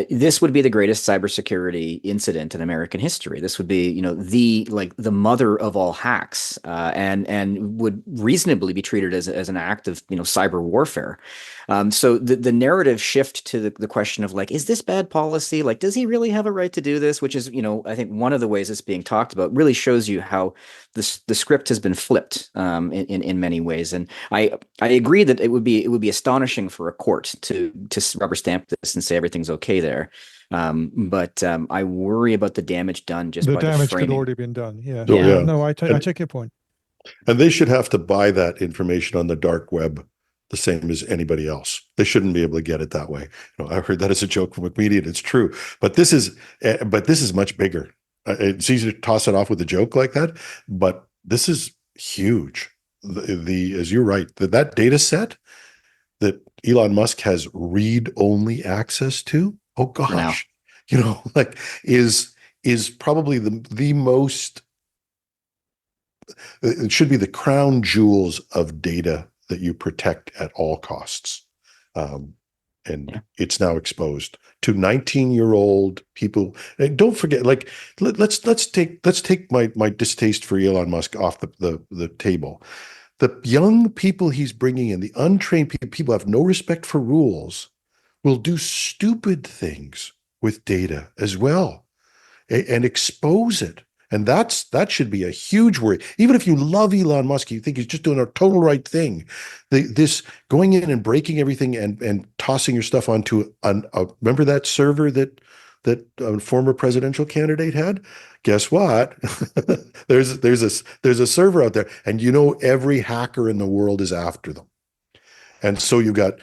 this would be the greatest cybersecurity incident in American history. This would be, the mother of all hacks, and would reasonably be treated as an act of, cyber warfare. So the narrative shift to the question of is this bad policy? Does he really have a right to do this? Which is, I think one of the ways it's being talked about really shows you how the script has been flipped in many ways. And I agree that it would be astonishing for a court to rubber stamp this and say everything's okay there. But I worry about the damage done just by the damage framing. could already been done. Yeah. Oh, yeah. No, I take your point. And they should have to buy that information on the dark web the same as anybody else. They shouldn't be able to get it that way. I heard that as a joke from a comedian. It's true, but this is much bigger. It's easy to toss it off with a joke like that, but this is huge. As you're right, that data set that Elon Musk has read-only access to. Oh gosh, is probably the most. It should be the crown jewels of data that you protect at all costs. It's now exposed to 19-year-old people. And don't forget, let's take my distaste for Elon Musk off the table. The young people he's bringing in, the untrained people who have no respect for rules, will do stupid things with data as well, and expose it. And that should be a huge worry. Even if you love Elon Musk, you think he's just doing a total right thing. This going in and breaking everything and tossing your stuff onto remember that server that a former presidential candidate had? Guess what? there's a server out there, and every hacker in the world is after them. And so you got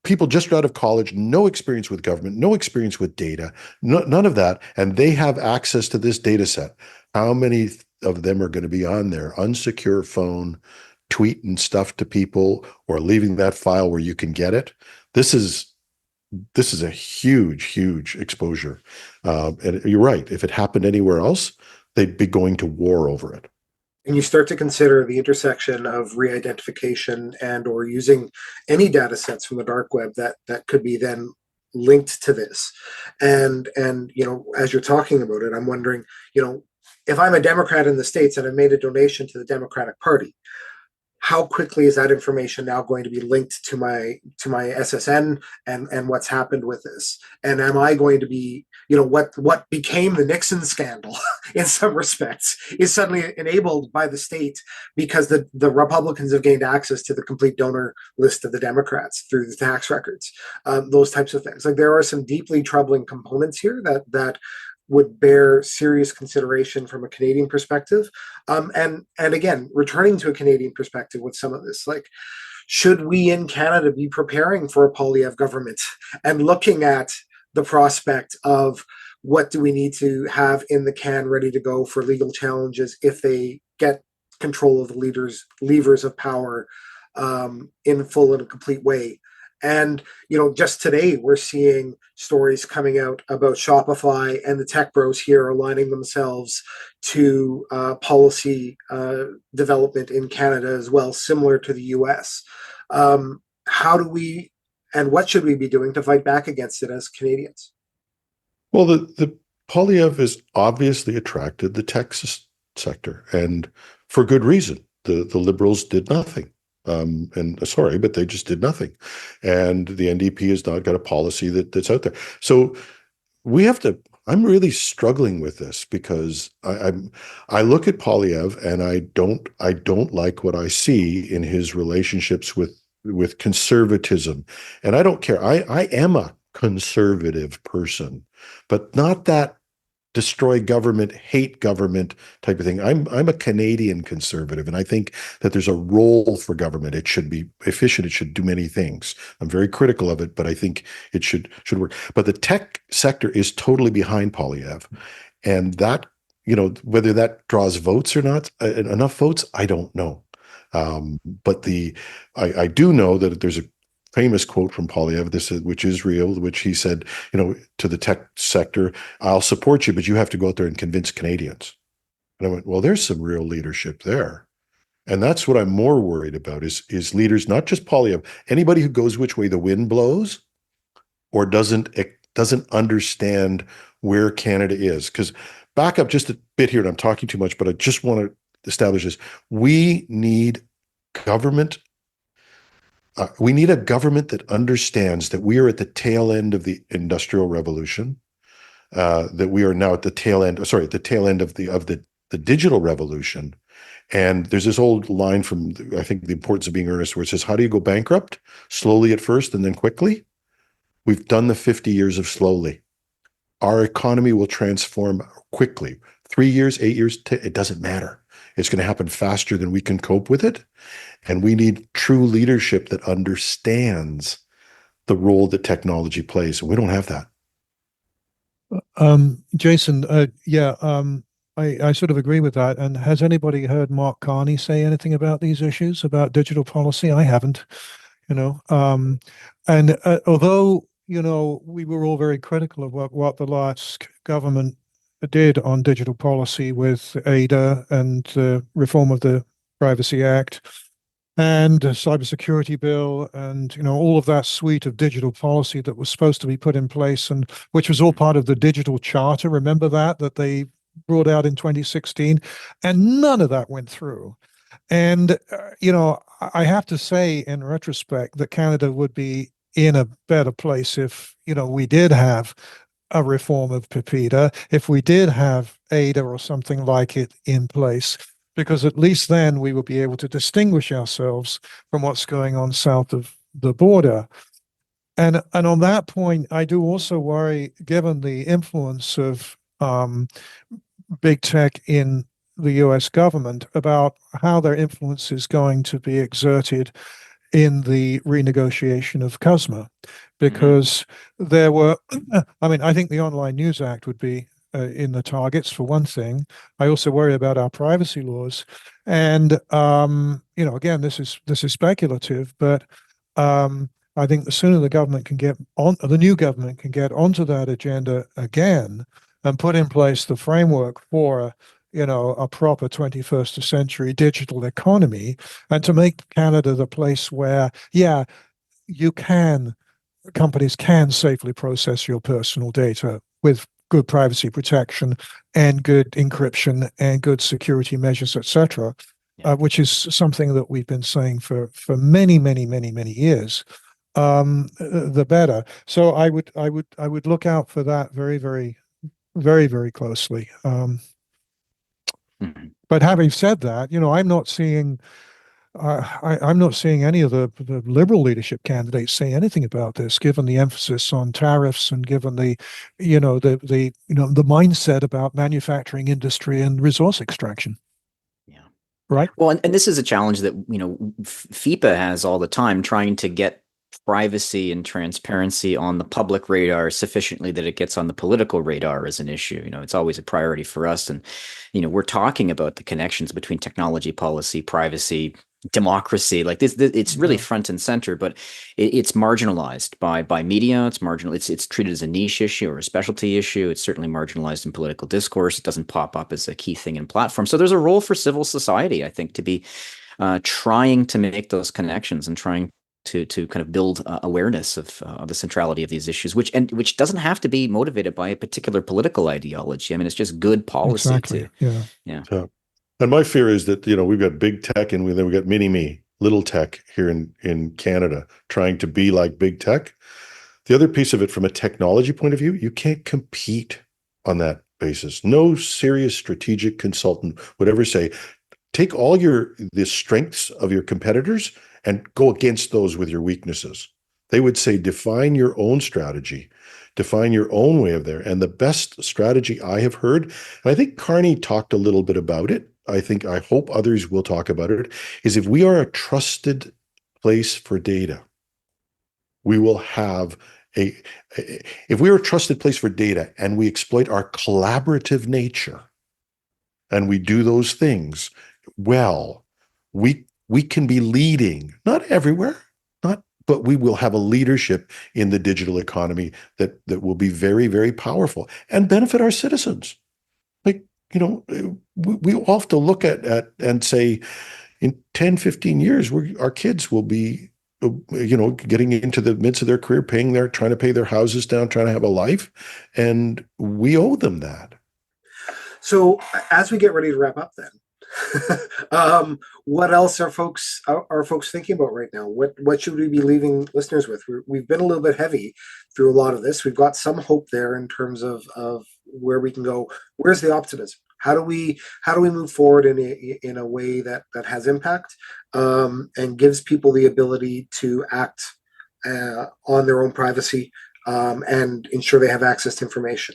people just out of college, no experience with government, no experience with data, none of that, and they have access to this data set. How many of them are going to be on their unsecure phone, tweeting stuff to people or leaving that file where you can get it? This is a huge exposure. And you're right. If it happened anywhere else, they'd be going to war over it. And you start to consider the intersection of re-identification and or using any data sets from the dark web that could be then linked to this. And as you're talking about it, I'm wondering, if I'm a Democrat in the States and I made a donation to the Democratic Party, how quickly is that information now going to be linked to my SSN and what's happened with this? And am I going to be, what became the Nixon scandal in some respects is suddenly enabled by the state because the Republicans have gained access to the complete donor list of the Democrats through the tax records, those types of things. There are some deeply troubling components here that would bear serious consideration from a Canadian perspective. And again, returning to a Canadian perspective with some of this, should we in Canada be preparing for a Poilievre government and looking at the prospect of what do we need to have in the can ready to go for legal challenges if they get control of the levers of power in full and complete way? And, just today we're seeing stories coming out about Shopify and the tech bros here aligning themselves to policy development in Canada as well, similar to the US. How do we, and what should we be doing to fight back against it as Canadians? Well, the Poilievre has obviously attracted the tech sector, and for good reason. the Liberals did nothing. And sorry, but they just did nothing. And the NDP has not got a policy that's out there. So we have to. I'm really struggling with this because I look at Polyev and I don't like what I see in his relationships with conservatism, and I don't care. I am a conservative person, but not that destroy government, hate government type of thing. I'm a Canadian conservative, and I think that there's a role for government. It should be efficient. It should do many things. I'm very critical of it, but I think it should work. But the tech sector is totally behind Polyev, and that, whether that draws votes or not, enough votes, I don't know. But I do know that there's a famous quote from Polyev, which is real, which he said, to the tech sector, I'll support you, but you have to go out there and convince Canadians. And I went, well, there's some real leadership there. And that's what I'm more worried about is leaders, not just Polyev, anybody who goes which way the wind blows or doesn't understand where Canada is. Because back up just a bit here, and I'm talking too much, but I just want to establish this. We need government. We need a government that understands that we are at the tail end of the Industrial Revolution, that we are now at the tail end of the digital revolution. And there's this old line from, I think, The Importance of Being Earnest, where it says, how do you go bankrupt? Slowly at first and then quickly. We've done the 50 years of slowly. Our economy will transform quickly. 3 years, 8 years, it doesn't matter. It's going to happen faster than we can cope with it. And we need true leadership that understands the role that technology plays. And we don't have that. Jason, I sort of agree with that. And has anybody heard Mark Carney say anything about these issues, about digital policy? I haven't, although, we were all very critical of what the last government did on digital policy with ADA and the reform of the Privacy Act and a cybersecurity bill and, all of that suite of digital policy that was supposed to be put in place, and which was all part of the digital charter. Remember that they brought out in 2016, and none of that went through. And, I have to say in retrospect that Canada would be in a better place if, we did have a reform of PIPEDA, if we did have ADA or something like it in place, because at least then we would be able to distinguish ourselves from what's going on south of the border. And on that point, I do also worry, given the influence of big tech in the US government, about how their influence is going to be exerted in the renegotiation of CUSMA, because there were, I think the Online News Act would be in the targets for one thing. I also worry about our privacy laws, and again, this is speculative, but I think the sooner the government can get on, the new government can get onto that agenda again and put in place the framework for a proper 21st century digital economy, and to make Canada the place where, companies can safely process your personal data with good privacy protection and good encryption and good security measures, etc., which is something that we've been saying for many, many, many, many years. The better. So I would look out for that very, very, very, very closely. But having said that, I'm not seeing any of the Liberal leadership candidates say anything about this, given the emphasis on tariffs and given the mindset about manufacturing industry and resource extraction. Yeah. Right. Well, and this is a challenge that FIPA has all the time, trying to get privacy and transparency on the public radar sufficiently that it gets on the political radar as an issue. It's always a priority for us. And, we're talking about the connections between technology policy, privacy, democracy, like this it's really front and center, but it's marginalized by media. It's marginal. It's treated as a niche issue or a specialty issue. It's certainly marginalized in political discourse. It doesn't pop up as a key thing in platforms. So there's a role for civil society, I think, to be trying to make those connections and trying to kind of build awareness of the centrality of these issues, which doesn't have to be motivated by a particular political ideology. I mean, it's just good policy. Exactly. Yeah. So And my fear is that, we've got big tech and then we got mini me, little tech here in Canada trying to be like big tech. The other piece of it from a technology point of view, you can't compete on that basis. No serious strategic consultant would ever say, take all the strengths of your competitors and go against those with your weaknesses. They would say, define your own strategy, define your own way of there. And the best strategy I have heard, and I think Carney talked a little bit about it, I hope others will talk about it, is if we are a trusted place for data, we will have if we are a trusted place for data and we exploit our collaborative nature and we do those things well, we can be leading, not everywhere, but we will have a leadership in the digital economy that will be very, very powerful and benefit our citizens. Like, we all have to look at and say, in 10, 15 years, our kids will be, getting into the midst of their career, trying to pay their houses down, trying to have a life. And we owe them that. So as we get ready to wrap up then, what else are folks thinking about right now? What should we be leaving listeners with? We've been a little bit heavy through a lot of this. We've got some hope there in terms of where we can go. Where's the optimism? How do we move forward in a way that has impact and gives people the ability to act on their own privacy and ensure they have access to information?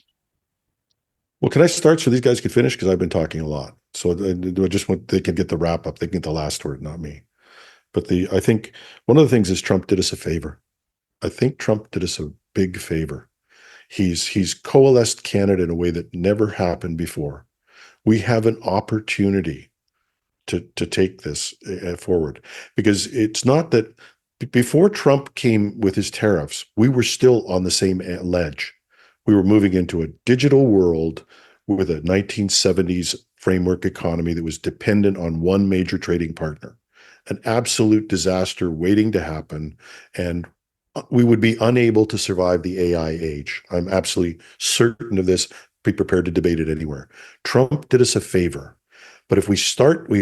Well, can I start so these guys can finish? Because I've been talking a lot. So I just want they can get the wrap up. They can get the last word, not me. But I think one of the things is Trump did us a favor. I think Trump did us a big favor. He's coalesced Canada in a way that never happened before. We have an opportunity to take this forward, because it's not that before Trump came with his tariffs, we were still on the same ledge. We were moving into a digital world with a 1970s framework economy that was dependent on one major trading partner, an absolute disaster waiting to happen. And we would be unable to survive the AI age. I'm absolutely certain of this. Be prepared to debate it anywhere. Trump did us a favor. But if we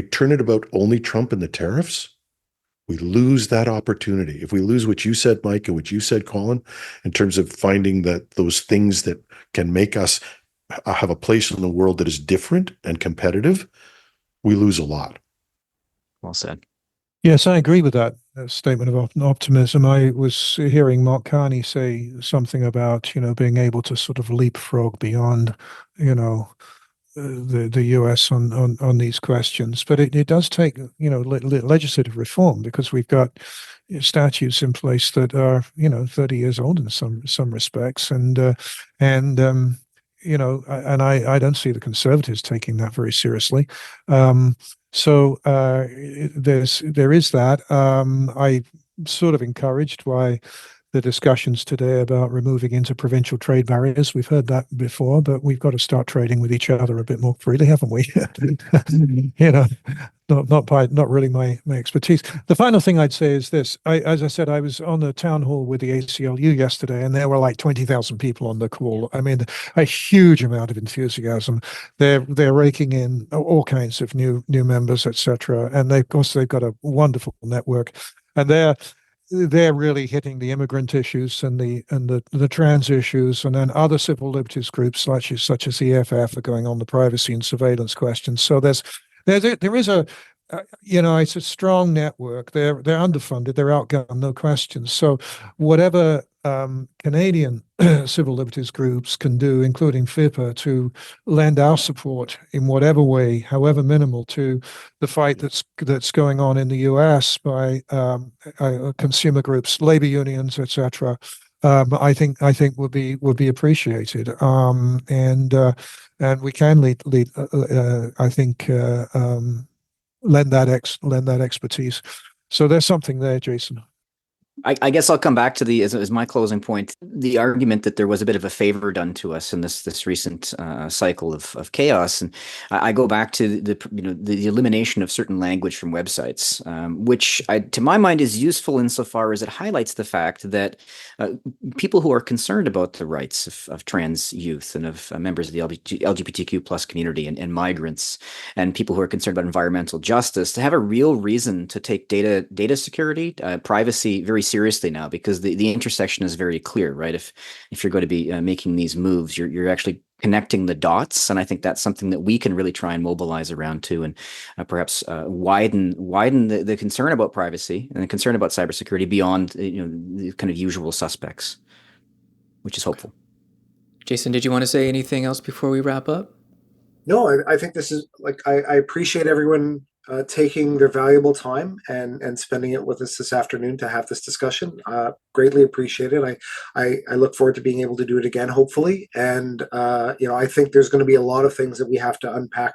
turn it about only Trump and the tariffs, we lose that opportunity. If we lose what you said, Mike, and what you said, Colin, in terms of finding those things that can make us have a place in the world that is different and competitive, we lose a lot. Well said. Yes, I agree with that statement of optimism. I was hearing Mark Carney say something about, being able to sort of leapfrog beyond, the US on these questions, but it does take legislative reform, because we've got statutes in place that are 30 years old in some respects, and I don't see the Conservatives taking that very seriously. So there is that. I'm sort of encouraged by the discussions today about removing interprovincial trade barriers. We've heard that before, but we've got to start trading with each other a bit more freely, haven't we? Not really my expertise. The final thing I'd say is this: as I said, I was on the town hall with the ACLU yesterday, and there were like 20,000 people on the call. I mean, a huge amount of enthusiasm. They're raking in all kinds of new members, etc. And of course they've got a wonderful network, and they're really hitting the immigrant issues and the trans issues, and then other civil liberties groups such as the EFF are going on the privacy and surveillance questions. So there is it's a strong network. They're underfunded, they're outgunned, no question. So whatever Canadian civil liberties groups can do, including FIPA, to lend our support in whatever way, however minimal, to the fight that's going on in the US by consumer groups, labor unions, etc. I think would be appreciated, and we can lead. I think lend that expertise. So there's something there, Jason. I guess I'll come back to as my closing point, the argument that there was a bit of a favor done to us in this recent cycle of chaos, and I go back to the elimination of certain language from websites, which to my mind is useful insofar as it highlights the fact that people who are concerned about the rights of trans youth and of members of the LGBTQ plus community and migrants and people who are concerned about environmental justice to have a real reason to take data security, privacy very seriously now, because the intersection is very clear, right? If you're going to be making these moves, you're actually connecting the dots, and I think that's something that we can really try and mobilize around too, and perhaps widen the concern about privacy and the concern about cybersecurity beyond the kind of usual suspects, which is hopeful. Jason, did you want to say anything else before we wrap up? No, I think this is I appreciate everyone taking their valuable time and spending it with us this afternoon to have this discussion. Greatly appreciate it. I look forward to being able to do it again, hopefully. And I think there's going to be a lot of things that we have to unpack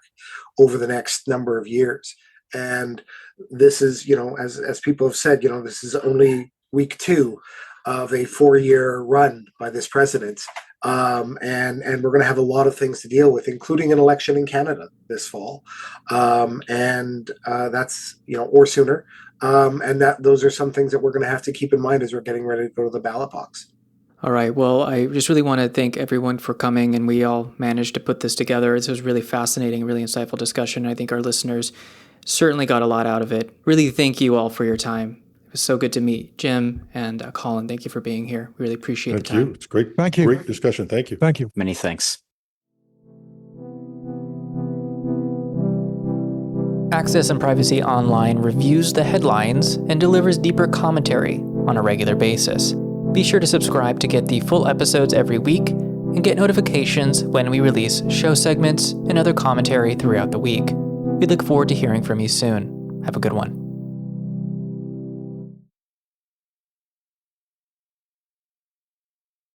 over the next number of years. And this is, as people have said, this is only week 2 of a 4-year run by this president. And we're going to have a lot of things to deal with, including an election in Canada this fall. And that's, or sooner. And those are some things that we're going to have to keep in mind as we're getting ready to go to the ballot box. All right. Well, I just really want to thank everyone for coming, and we all managed to put this together. This was really fascinating, really insightful discussion. I think our listeners certainly got a lot out of it. Really thank you all for your time. It was so good to meet Jim and Colin. Thank you for being here. We really appreciate the time. Thank you. It's great. Thank you. Great discussion. Thank you. Thank you. Many thanks. Access and Privacy Online reviews the headlines and delivers deeper commentary on a regular basis. Be sure to subscribe to get the full episodes every week and get notifications when we release show segments and other commentary throughout the week. We look forward to hearing from you soon. Have a good one.